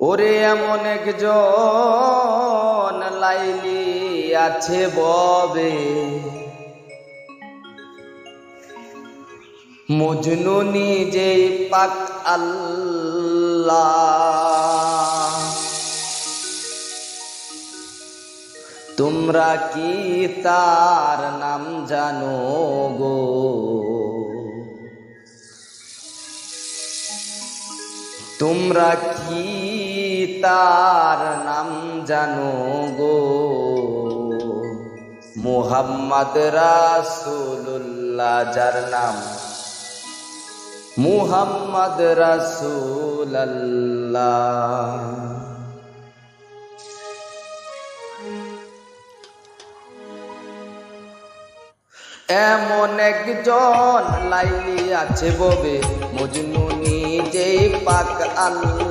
ওরে এমন একজন লাইলি আছে ববে, মজনু নিজেই পাক আল্লাহ। তোমরা কি তার নাম জানো গো? তোমরা কি তার নাম জানো গো? মুহাম্মদ রাসূলুল্লাহ, যার নাম মুহাম্মদ রাসূলুল্লাহ। এমন একজন লাইলি আছে ববে, মজনু নিজেই পাক আল্লাহ।